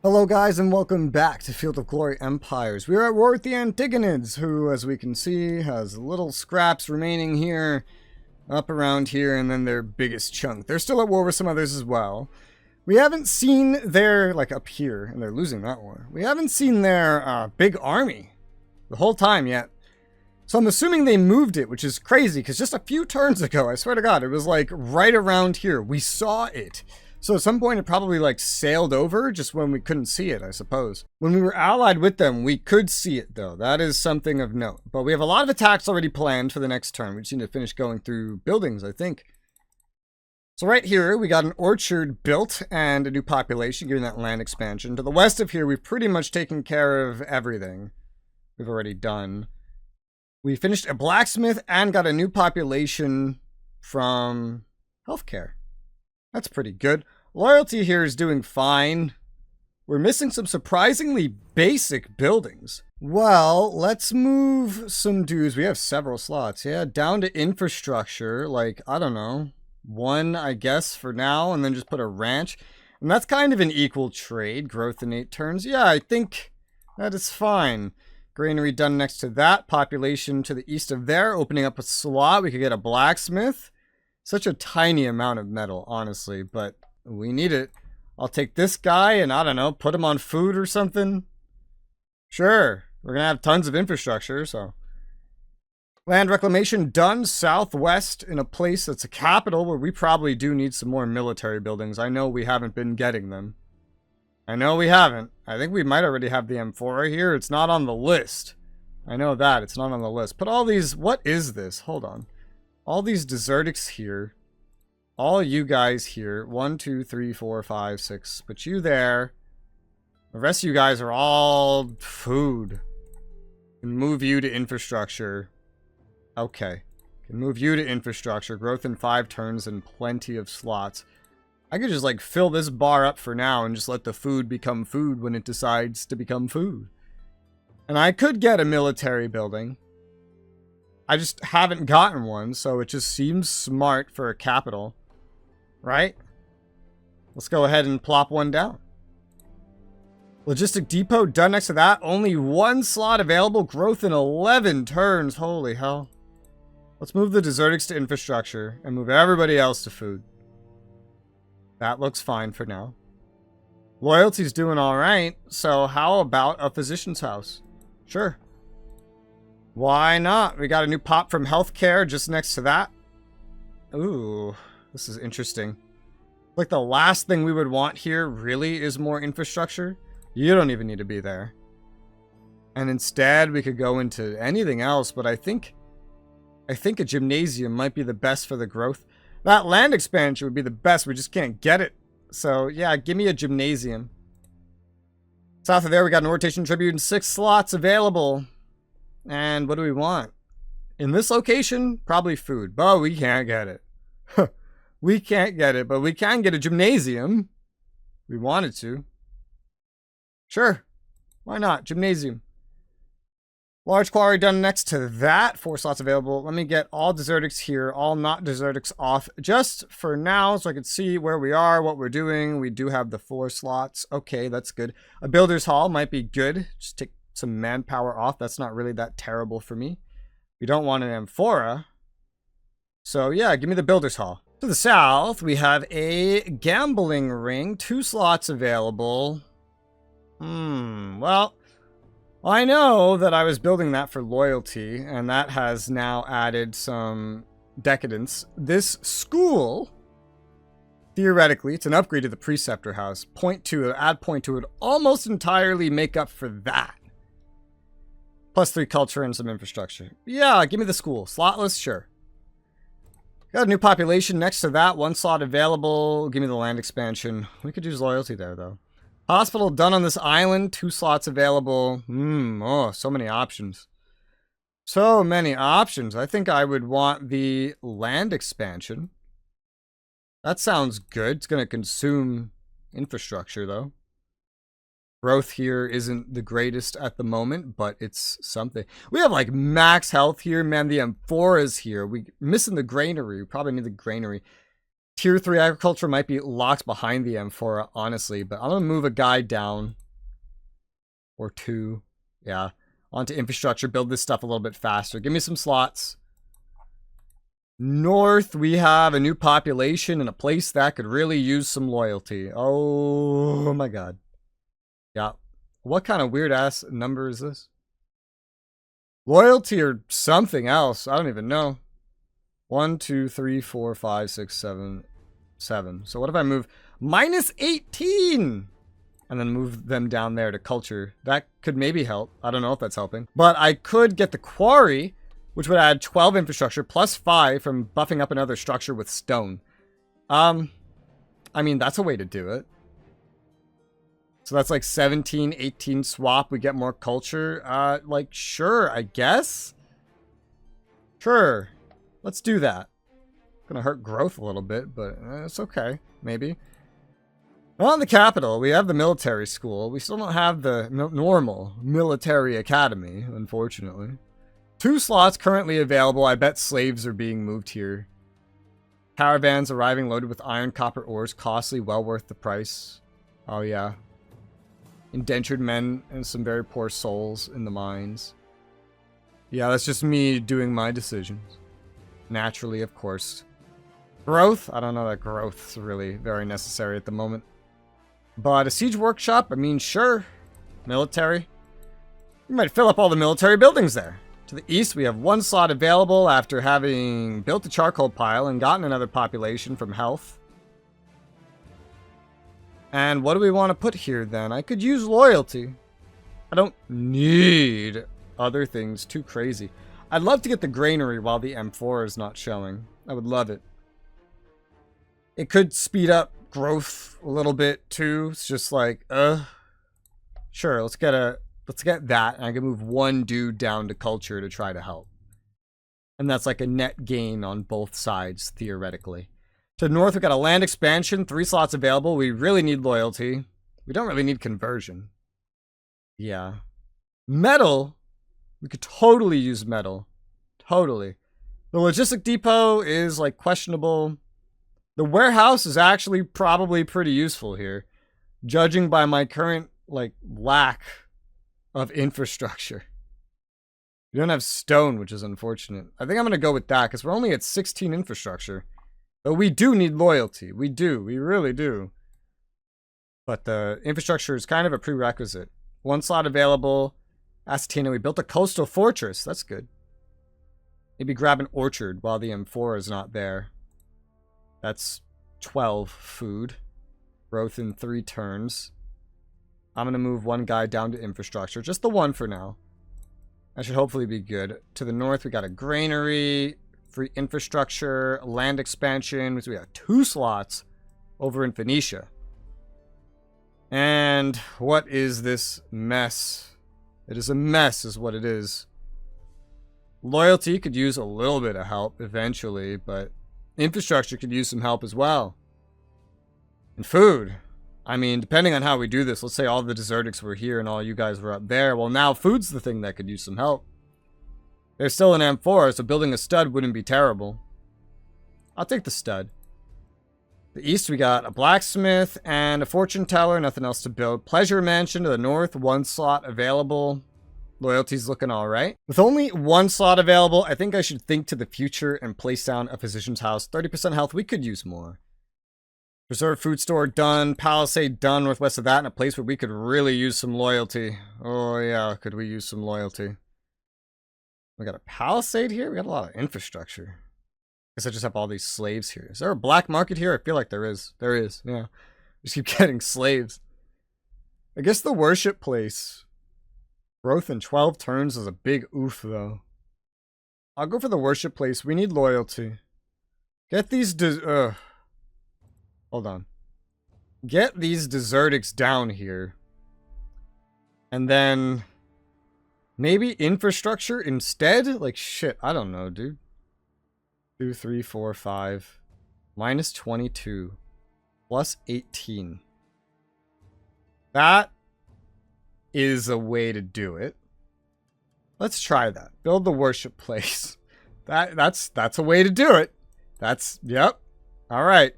Hello guys and welcome back to Field of Glory Empires. We are at war with the Antigonids, who as we can see has little scraps remaining here, up around here, and then their biggest chunk. They're still at war with some others as well. We haven't seen their, like up here, and they're losing that war. We haven't seen their big army the whole time yet. So I'm assuming they moved it, which is crazy, because just a few turns ago, I swear to God, it was like right around here. We saw it. So at some point it probably like sailed over just when we couldn't see it, I suppose. When we were allied with them, we could see it though. That is something of note. But we have a lot of attacks already planned for the next turn. We just need to finish going through buildings, I think. So right here, we got an orchard built and a new population, giving that land expansion. To the west of here, we've pretty much taken care of everything we've already done. We finished a blacksmith and got a new population from healthcare. That's pretty good. Loyalty here is doing fine. We're missing some surprisingly basic buildings. Well, let's move some dudes. We have several slots. Yeah, down to infrastructure. Like, I don't know. One, I guess, for now. And then just put a ranch. And that's kind of an equal trade. Growth in 8 turns. Yeah, I think that is fine. Granary done next to that. Population to the east of there. Opening up a slot. We could get a blacksmith. Such a tiny amount of metal, honestly, but we need it. I'll take this guy and, I don't know, put him on food or something. Sure, we're going to have tons of infrastructure, so. Land reclamation done southwest in a place that's a capital where we probably do need some more military buildings. I know we haven't been getting them. I know we haven't. I think we might already have the amphora here. It's not on the list. I know that. It's not on the list. Put all these... What is this? Hold on. All these desertics here. All you guys here. 1, 2, 3, 4, 5, 6. Put you there. The rest of you guys are all food. Can move you to infrastructure. Okay. Can move you to infrastructure. Growth in 5 turns and plenty of slots. I could just like fill this bar up for now and just let the food become food when it decides to become food. And I could get a military building. I just haven't gotten one, so it just seems smart for a capital. Right? Let's go ahead and plop one down. Logistic depot done next to that. Only 1 slot available. Growth in 11 turns. Holy hell. Let's move the desertics to infrastructure and move everybody else to food. That looks fine for now. Loyalty's doing alright, so how about a physician's house? Sure. Why not? We got a new pop from healthcare just next to that. Ooh, this is interesting. Like the last thing we would want here really is more infrastructure. You don't even need to be there. And instead we could go into anything else, but I think a gymnasium might be the best for the growth. That land expansion would be the best, we just can't get it. So yeah, give me a gymnasium. South of there we got an rotation tribute and 6 slots available. And what do we want? In this location, probably food. But we can't get it. We can't get it, but we can get a gymnasium. We wanted to. Sure. Why not? Gymnasium. Large quarry done next to that. 4 slots available. Let me get all desertics here. All not desertics off. Just for now, so I can see where we are, what we're doing. We do have the 4 slots. Okay, that's good. A builder's hall might be good. Just take some manpower off. That's not really that terrible for me. We don't want an amphora. So yeah, give me the builder's hall. To the south, we have a gambling ring. 2 slots available. Well, I know that I was building that for loyalty, and that has now added some decadence. This school, theoretically, it's an upgrade to the preceptor house. Add point to it, almost entirely make up for that. Plus 3 culture and some infrastructure. Yeah, give me the school. Slotless, sure. Got a new population next to that. 1 slot available. Give me the land expansion. We could use loyalty there, though. Hospital done on this island. 2 slots available. Oh, so many options. So many options. I think I would want the land expansion. That sounds good. It's going to consume infrastructure, though. Growth here isn't the greatest at the moment, but it's something. We have like max health here, man. The amphora's here. We're missing the granary. We probably need the granary. Tier 3 agriculture might be locked behind the M4, honestly, but I'm going to move a guy down. Or 2. Yeah. Onto infrastructure, build this stuff a little bit faster. Give me some slots. North, we have a new population and a place that could really use some loyalty. Oh my god. Yeah. What kind of weird ass number is this? Loyalty or something else. I don't even know. 1, 2, 3, 4, 5, 6, 7, 7. So what if I move minus 18? And then move them down there to culture. That could maybe help. I don't know if that's helping. But I could get the quarry, which would add 12 infrastructure plus 5 from buffing up another structure with stone. I mean, that's a way to do it. So that's like 17, 18 swap. We get more culture. Like, sure, I guess. Sure. Let's do that. Gonna hurt growth a little bit, but it's okay. Maybe. On the capital, we have the military school. We still don't have the normal military academy, unfortunately. 2 slots currently available. I bet slaves are being moved here. Caravans arriving loaded with iron, copper ores. Costly, well worth the price. Oh, yeah. Indentured men and some very poor souls in the mines. Yeah, that's just me doing my decisions. Naturally, of course. Growth? I don't know that growth's really very necessary at the moment. But a siege workshop? I mean, sure. Military? We might fill up all the military buildings there. To the east, we have 1 slot available after having built a charcoal pile and gotten another population from health. And what do we want to put here then? I could use loyalty. I don't need other things too crazy. I'd love to get the granary while the M4 is not showing. I would love it. It could speed up growth a little bit too. It's just like, sure, let's get that, and I can move 1 dude down to culture to try to help. And that's like a net gain on both sides, theoretically. To the north, we got a land expansion, 3 slots available. We really need loyalty. We don't really need conversion. Yeah. Metal? We could totally use metal. Totally. The logistic depot is like questionable. The warehouse is actually probably pretty useful here, judging by my current, like, lack of infrastructure. We don't have stone, which is unfortunate. I think I'm going to go with that, because we're only at 16 infrastructure. But we do need loyalty. We do. We really do. But the infrastructure is kind of a prerequisite. 1 slot available. Asatina, we built a coastal fortress. That's good. Maybe grab an orchard while the M4 is not there. That's 12 food. Growth in 3 turns. I'm going to move 1 guy down to infrastructure. Just the 1 for now. That should hopefully be good. To the north, we got a granary, free infrastructure, land expansion. So we have 2 slots over in Phoenicia. And what is this mess? It is a mess is what it is. Loyalty could use a little bit of help eventually, but infrastructure could use some help as well. And food. I mean, depending on how we do this, let's say all the desertics were here and all you guys were up there. Well, now food's the thing that could use some help. There's still an M4, so building a stud wouldn't be terrible. I'll take the stud. The east, we got a blacksmith and a fortune teller. Nothing else to build. Pleasure mansion to the north. 1 slot available. Loyalty's looking all right. With only 1 slot available, I think I should think to the future and place down a physician's house. 30% health. We could use more. Reserve food store done. Palisade done. Northwest of that, in a place where we could really use some loyalty. Oh yeah, could we use some loyalty? We got a palisade here. We got a lot of infrastructure. I guess I just have all these slaves here. Is there a black market here? I feel like there is. There is, yeah. Just keep getting slaves. I guess the worship place. Growth in 12 turns is a big oof, though. I'll go for the worship place. We need loyalty. Get these hold on. Get these desertics down here. And then maybe infrastructure instead? Like, shit, I don't know, dude. 2, 3, 4, 5. Minus 22. Plus 18. That is a way to do it. Let's try that. Build the worship place. That's a way to do it. Yep. All right.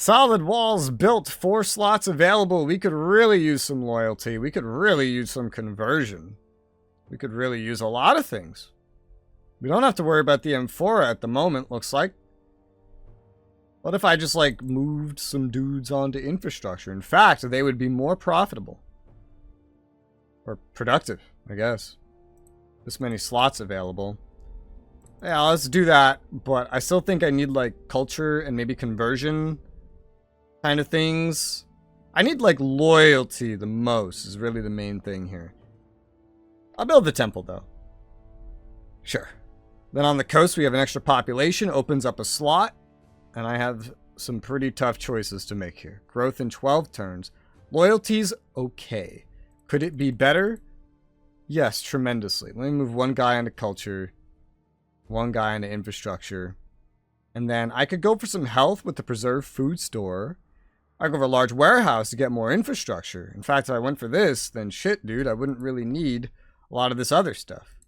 Solid walls built, 4 slots available. We could really use some loyalty. We could really use some conversion. We could really use a lot of things. We don't have to worry about the amphora at the moment, looks like. What if I just, like, moved some dudes onto infrastructure? In fact, they would be more profitable. Or productive, I guess. This many slots available. Yeah, let's do that. But I still think I need, like, culture and maybe conversion kind of things. I need, like, loyalty the most is really the main thing here. I'll build the temple, though. Sure. Then on the coast, we have an extra population. Opens up a slot. And I have some pretty tough choices to make here. Growth in 12 turns. Loyalty's okay. Could it be better? Yes, tremendously. Let me move one guy into culture. One guy into infrastructure. And then I could go for some health with the preserved food store. I could go for a large warehouse to get more infrastructure. In fact, if I went for this, then shit, dude, I wouldn't really need a lot of this other stuff.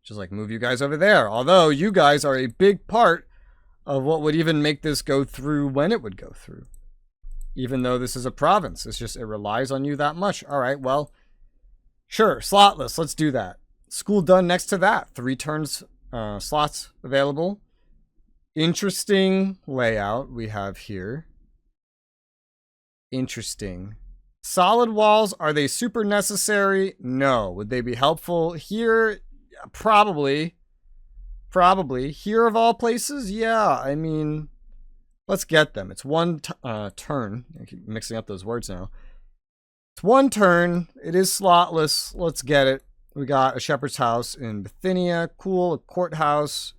Just like move you guys over there. Although you guys are a big part of what would even make this go through when it would go through. Even though this is a province. It's just, it relies on you that much. Alright, well, sure, slotless, let's do that. School done next to that. 3 turns, slots available. Interesting layout we have here. Interesting. Solid walls, are they super necessary? No. Would they be helpful here? Probably. Probably. Here of all places? Yeah, I mean, let's get them. It's 1 turn. I keep mixing up those words now. It's 1 turn. It is slotless. Let's get it. We got a shepherd's house in Bithynia. Cool. A courthouse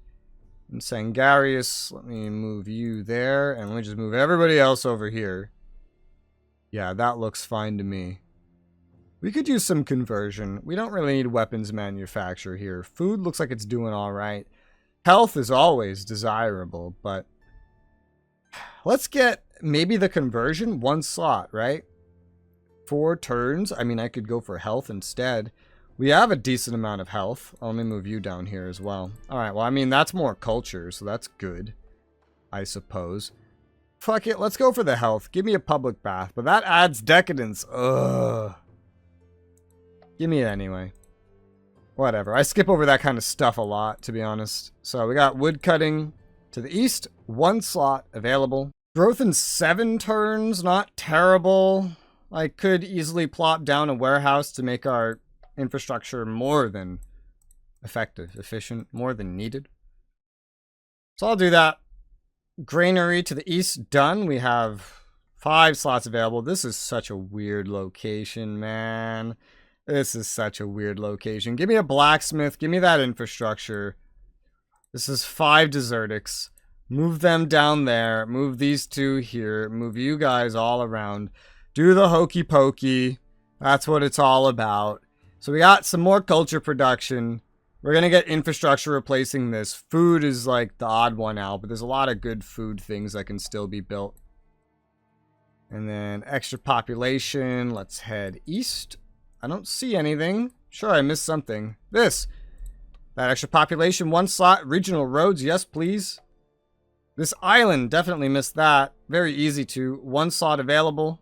in Sangarius. Let me move you there. And let me just move everybody else over here. Yeah, that looks fine to me. We could use some conversion. We don't really need weapons manufacture here. Food looks like it's doing all right. Health is always desirable, but let's get maybe the conversion. 1 slot, right? 4 turns. I mean, I could go for health instead. We have a decent amount of health. Oh, let me move you down here as well. All right, well, I mean, that's more culture, so that's good, I suppose. Fuck it, let's go for the health. Give me a public bath, but that adds decadence. Ugh. Give me it anyway. Whatever. I skip over that kind of stuff a lot, to be honest. So we got wood cutting to the east. 1 slot available. Growth in 7 turns. Not terrible. I could easily plop down a warehouse to make our infrastructure more than effective, efficient, more than needed. So I'll do that. Granary to the east done. We have 5 slots available. This is such a weird location, man. This is such a weird location. Give me a blacksmith. Give me that infrastructure. This is 5 desertics. Move them down there. Move these 2 here. Move you guys all around. Do the hokey pokey. That's what it's all about. So we got some more culture production. We're going to get infrastructure replacing this. Food is like the odd one out, but there's a lot of good food things that can still be built. And then extra population. Let's head east. I don't see anything. Sure, I missed something. This. That extra population, 1 slot. Regional roads, yes, please. This island, definitely missed that. Very easy to. 1 slot available.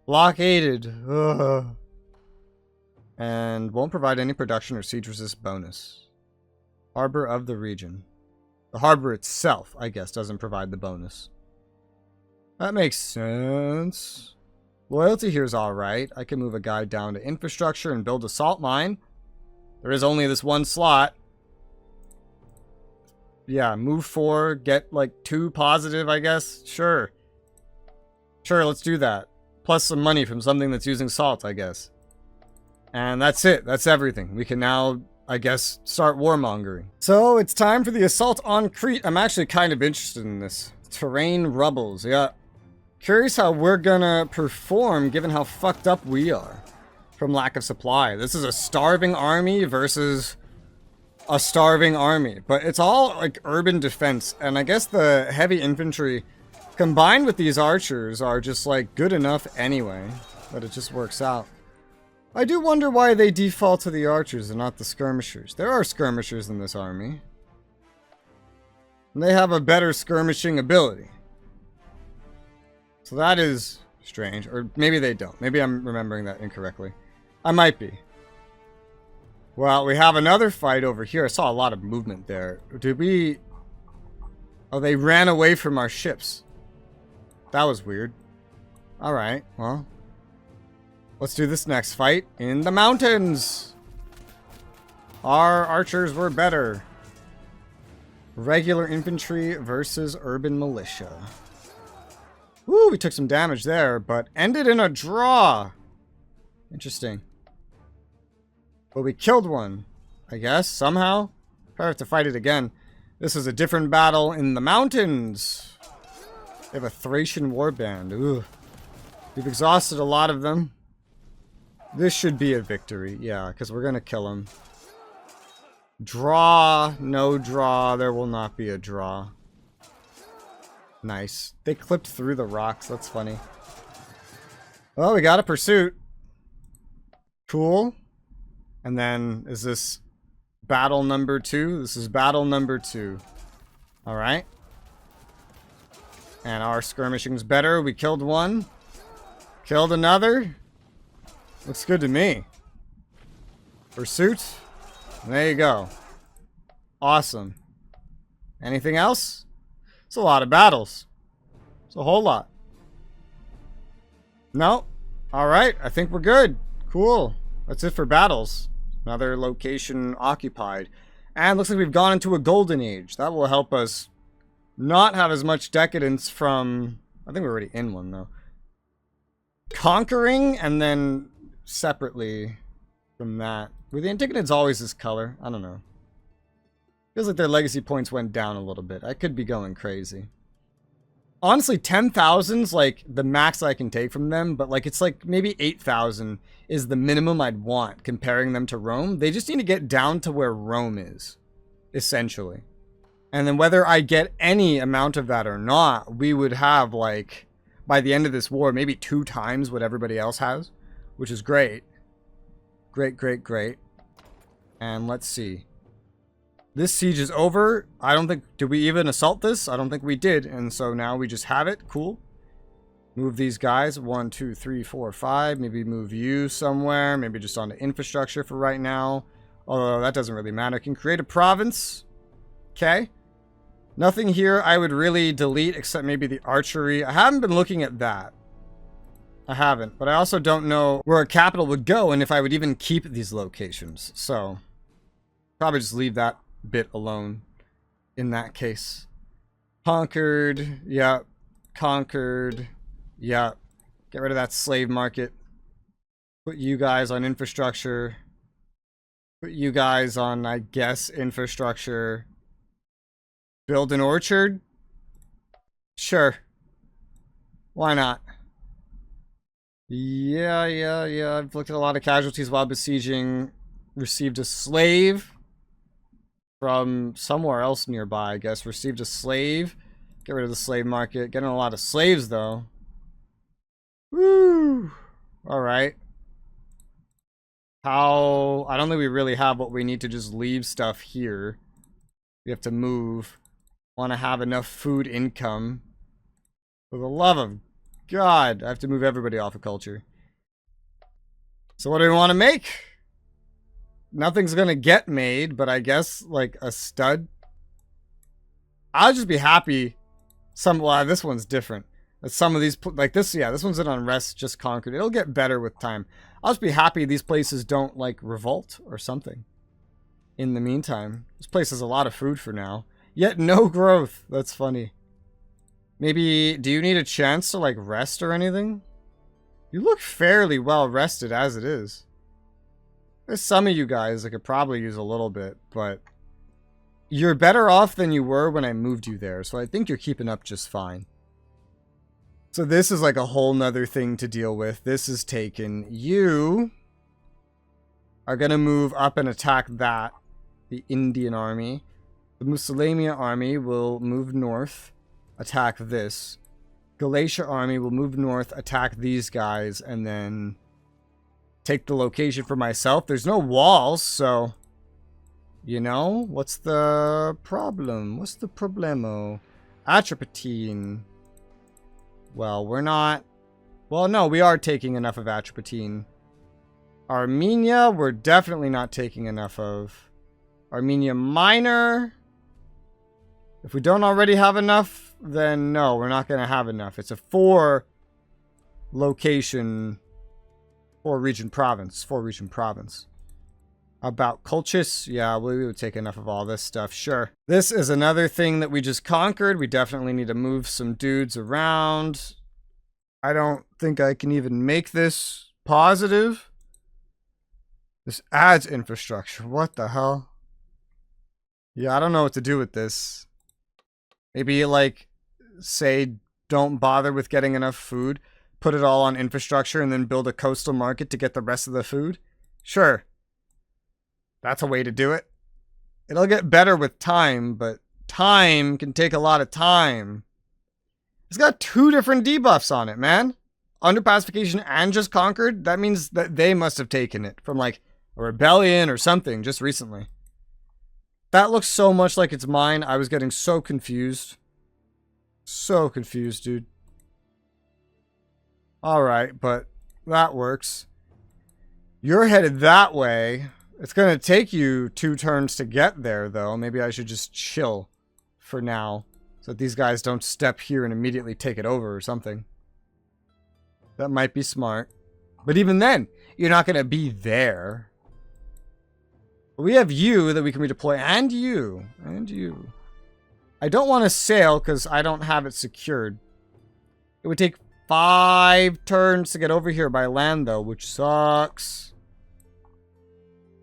Blockaded. Ugh. And won't provide any production or siege resist bonus. Harbor of the region. The harbor itself, I guess, doesn't provide the bonus. That makes sense. Loyalty here is alright. I can move a guy down to infrastructure and build a salt mine. There is only this 1 slot. Yeah, move 4, get like 2 positive, I guess. Sure. Sure, let's do that. Plus some money from something that's using salt, I guess. And that's it. That's everything. We can now, I guess, start warmongering. So, it's time for the assault on Crete. I'm actually kind of interested in this. Terrain rubbles, yeah. Curious how we're gonna perform given how fucked up we are from lack of supply. This is a starving army versus a starving army. But it's all like urban defense. And I guess the heavy infantry combined with these archers are just like good enough anyway. But it just works out. I do wonder why they default to the archers and not the skirmishers. There are skirmishers in this army. And they have a better skirmishing ability. So that is strange. Or maybe they don't. Maybe I'm remembering that incorrectly. I might be. Well, we have another fight over here. I saw a lot of movement there. Did we... Oh, they ran away from our ships. That was weird. Alright, well. Let's do this next fight in the mountains. Our archers were better. Regular infantry versus urban militia. Woo, we took some damage there, but ended in a draw. Interesting. But we killed one, I guess, somehow. Probably have to fight it again. This is a different battle in the mountains. They have a Thracian warband. Ooh. We've exhausted a lot of them. This should be a victory. Yeah, because we're going to kill them. Draw. No draw. There will not be a draw. Nice. They clipped through the rocks. That's funny. Well, we got a pursuit. Cool. And then, is this battle number 2? This is battle number 2. Alright. And our skirmishing's better. We killed one. Killed another. Looks good to me. Pursuit. And there you go. Awesome. Anything else? It's a lot of battles. It's a whole lot. No. Alright, I think we're good. Cool. That's it for battles. Another location occupied. And looks like we've gone into a golden age. That will help us not have as much decadence from... I think we're already in one, though. Conquering, and then separately from that. Were the Antigonids always this color? I don't know. Feels like their legacy points went down a little bit. I could be going crazy. Honestly, 10,000's like the max I can take from them, but like it's like maybe 8,000 is the minimum I'd want comparing them to Rome. They just need to get down to where Rome is, essentially. And then whether I get any amount of that or not, we would have like, by the end of this war, maybe 2 times what everybody else has, which is great. Great, great, great. And let's see. This siege is over. I don't think... Did we even assault this? I don't think we did. And so now we just have it. Cool. Move these guys. 1, 2, 3, 4, 5. Maybe move you somewhere. Maybe just onto infrastructure for right now. Although that doesn't really matter. Can create a province. Okay. Nothing here I would really delete except maybe the archery. I haven't been looking at that. I haven't. But I also don't know where a capital would go and if I would even keep these locations. So, probably just leave that bit alone in that case. Conquered. Yep. Conquered. Yep. Get rid of that slave market. Put you guys on infrastructure. Put you guys on, I guess, infrastructure. Build an orchard? Sure. Why not? Yeah. I've looked at a lot of casualties while besieging. Received a slave from somewhere else nearby, I guess. Received a slave. Get rid of the slave market. Getting a lot of slaves, though. Woo! Alright. How... I don't think we really have what we need to just leave stuff here. We have to move. Want to have enough food income. For the love of God, I have to move everybody off of culture. So what do we want to make? Nothing's gonna get made, but I guess, like, a stud. I'll just be happy. Well, this one's different. That some of these, like this, yeah, this one's an unrest, just conquered. It'll get better with time. I'll just be happy these places don't, like, revolt or something. In the meantime, this place has a lot of food for now. Yet no growth. That's funny. Maybe, do you need a chance to, like, rest or anything? You look fairly well rested as it is. There's some of you guys that could probably use a little bit, but you're better off than you were when I moved you there, so I think you're keeping up just fine. So this is like a whole nother thing to deal with. This is taken. You are going to move up and attack that, the Indian army. The Musalamia army will move north, attack this. Galatia army will move north, attack these guys, and then take the location for myself. There's no walls, so, you know, what's the problem? What's the problemo? Atropatine. Well, we're not... Well, no, we are taking enough of atropatine. Armenia, we're definitely not taking enough of. Armenia Minor. If we don't already have enough, then no, we're not going to have enough. It's a 4 location, 4 region province. About Colchis, yeah, we would take enough of all this stuff, sure. This is another thing that we just conquered. We definitely need to move some dudes around. I don't think I can even make this positive. This adds infrastructure. What the hell? Yeah, I don't know what to do with this. Maybe, like, say, don't bother with getting enough food. Put it all on infrastructure and then build a coastal market to get the rest of the food? Sure. That's a way to do it. It'll get better with time, but time can take a lot of time. It's got 2 different debuffs on it, man. Under pacification and just conquered. That means that they must have taken it from like a rebellion or something just recently. That looks so much like it's mine. I was getting so confused. So confused, dude. Alright, but that works. You're headed that way. It's going to take you 2 turns to get there, though. Maybe I should just chill for now. So that these guys don't step here and immediately take it over or something. That might be smart. But even then, you're not going to be there. We have you that we can redeploy. And you. And you. I don't want to sail because I don't have it secured. It would take 5 turns to get over here by land, though, which sucks.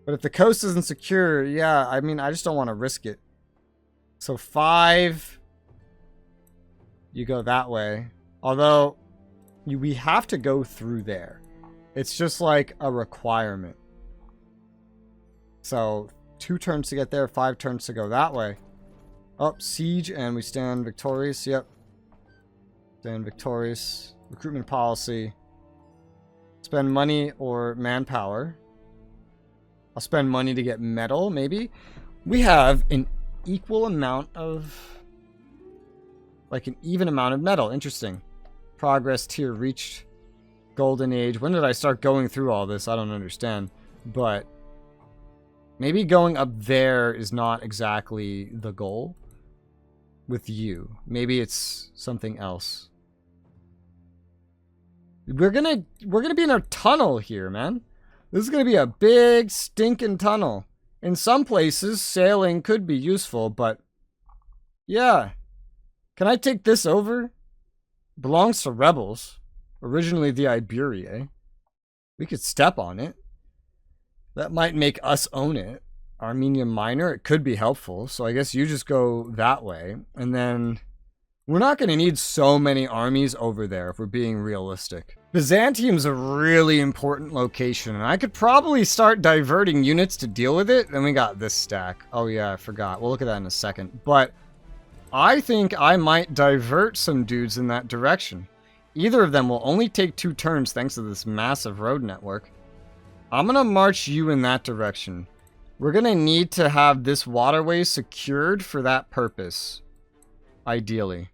But if the coast isn't secure, yeah, I mean, I just don't want to risk it. So 5, you go that way. Although, we have to go through there. It's just like a requirement. So, 2 turns to get there, 5 turns to go that way. Up, siege, and we stand victorious. Yep. Stand victorious. Recruitment policy. Spend money or manpower. I'll spend money to get metal, maybe. We have an equal amount of... like an even amount of metal. Interesting. Progress tier reached. Golden age. When did I start going through all this? I don't understand. But maybe going up there is not exactly the goal with you. Maybe it's something else. We're gonna be in a tunnel here, man. This is going to be a big, stinking tunnel. In some places, sailing could be useful, but... yeah. Can I take this over? Belongs to rebels. Originally the Iberiae. We could step on it. That might make us own it. Armenia Minor, it could be helpful. So I guess you just go that way. And then... we're not going to need so many armies over there if we're being realistic. Byzantium's a really important location, and I could probably start diverting units to deal with it. Then we got this stack. Oh yeah, I forgot. We'll look at that in a second. But I think I might divert some dudes in that direction. Either of them will only take 2 turns thanks to this massive road network. I'm going to march you in that direction. We're going to need to have this waterway secured for that purpose. Ideally.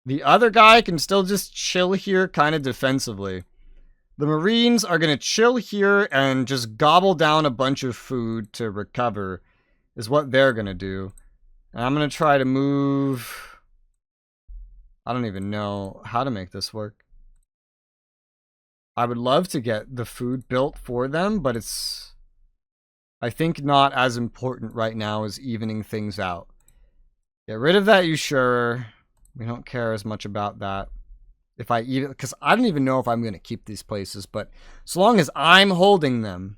The other guy can still just chill here kind of defensively. The Marines are going to chill here and just gobble down a bunch of food to recover is what they're going to do. And I'm going to try to move... I don't even know how to make this work. I would love to get the food built for them, but it's... I think not as important right now as evening things out. Get rid of that usurer. We don't care as much about that. If I even, because I don't even know if I'm going to keep these places, but so long as I'm holding them,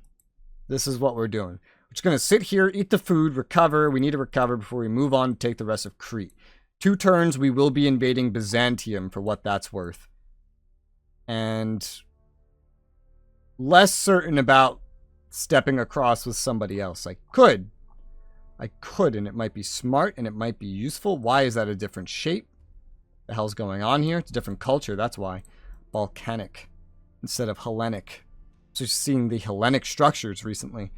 this is what we're doing. We're just going to sit here, eat the food, recover. We need to recover before we move on to take the rest of Crete. 2 turns, we will be invading Byzantium for what that's worth. And less certain about stepping across with somebody else. I could, and it might be smart, and it might be useful. Why is that a different shape? The hell's going on here? It's a different culture, that's why. Balkanic instead of Hellenic. Just seeing the Hellenic structures recently.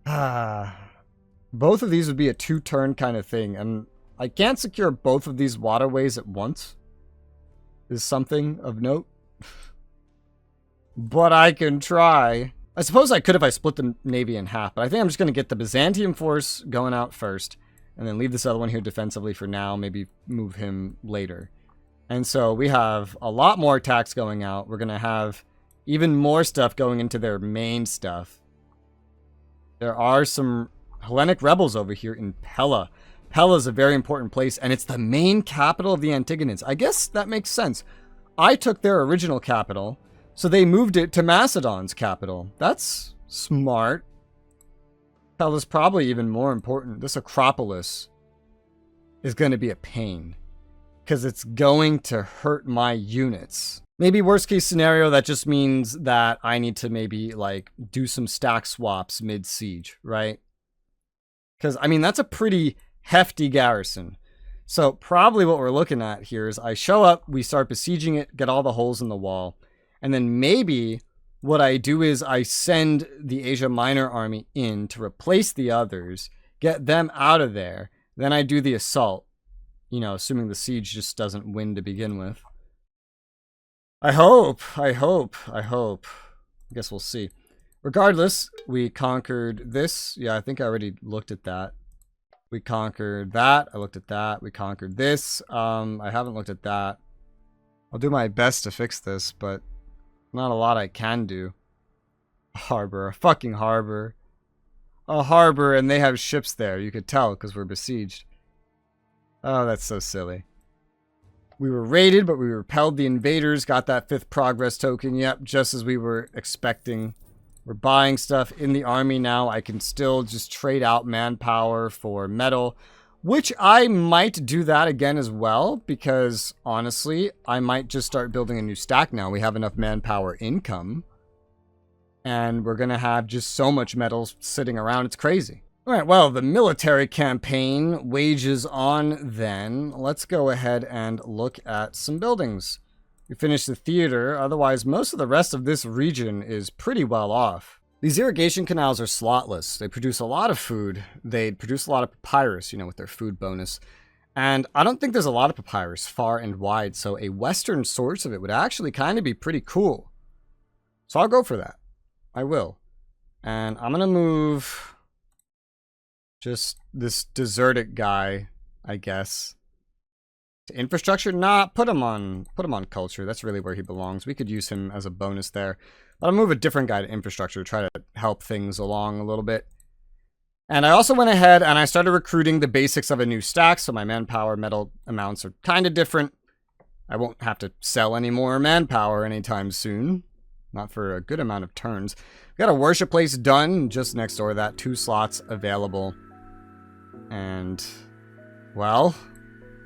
Both of these would be a 2-turn kind of thing, and I can't secure both of these waterways at once. is something of note. But I can try. I suppose I could if I split the navy in half, but I think I'm just going to get the Byzantium force going out first, and then leave this other one here defensively for now, maybe move him later. And so we have a lot more attacks going out. We're going to have even more stuff going into their main stuff. There are some Hellenic rebels over here in Pella. Pella is a very important place, and it's the main capital of the Antigonids. I guess that makes sense. I took their original capital, so they moved it to Macedon's capital. That's smart. Pella's probably even more important. This Acropolis is going to be a pain, because it's going to hurt my units. Maybe worst case scenario, that just means that I need to maybe like do some stack swaps mid-siege, right? Because, I mean, that's a pretty hefty garrison. So probably what we're looking at here is I show up, we start besieging it, get all the holes in the wall. And then maybe what I do is I send the Asia Minor army in to replace the others, get them out of there. Then I do the assault, you know, assuming the siege just doesn't win to begin with. I hope. I guess we'll see. Regardless, we conquered this. Yeah, I think I already looked at that. We conquered that. I looked at that. We conquered this. I haven't looked at that. I'll do my best to fix this, but not a lot I can do. A harbor. A fucking harbor. A harbor, and they have ships there. You could tell because we're besieged. Oh, that's so silly. We were raided, but we repelled the invaders. Got that 5th progress token. Yep, just as we were expecting. We're buying stuff in the army now. I can still just trade out manpower for metal, which I might do that again as well, because honestly, I might just start building a new stack now. We have enough manpower income, and we're going to have just so much metal sitting around. It's crazy. All right, well, the military campaign wages on then. Let's go ahead and look at some buildings. We finished the theater. Otherwise, most of the rest of this region is pretty well off. These irrigation canals are slotless. They produce a lot of food. They produce a lot of papyrus, you know, with their food bonus. And I don't think there's a lot of papyrus far and wide, so a western source of it would actually kind of be pretty cool. So I'll go for that. I will. And I'm going to move just this desertic guy, I guess. To infrastructure? Nah, put him on culture. That's really where he belongs. We could use him as a bonus there. But I'll move a different guy to infrastructure to try to help things along a little bit. And I also went ahead and I started recruiting the basics of a new stack, so my manpower metal amounts are kind of different. I won't have to sell any more manpower anytime soon. Not for a good amount of turns. We got a worship place done just next door to that. 2 slots available. And, well,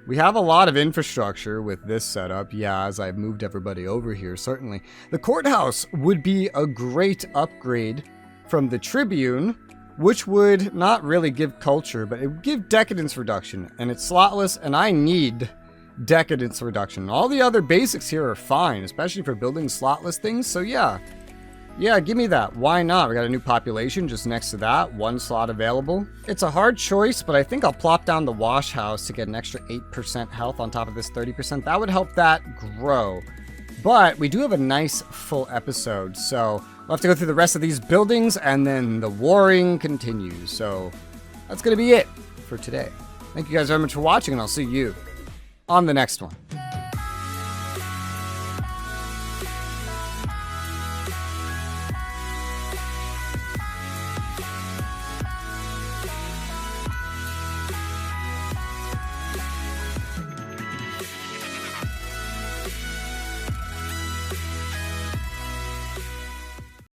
we have a lot of infrastructure with this setup. Yeah, as I've moved everybody over here, certainly. The courthouse would be a great upgrade from the Tribune, which would not really give culture, but it would give decadence reduction. And it's slotless, and I need decadence reduction. All the other basics here are fine, especially for building slotless things. So yeah, give me that. Why not? We got a new population just next to that. 1 slot available. It's a hard choice, but I think I'll plop down the wash house to get an extra 8% health on top of this 30%. That would help that grow. But we do have a nice full episode, so we'll have to go through the rest of these buildings, and then the warring continues. So that's going to be it for today. Thank you guys very much for watching, and I'll see you on the next one.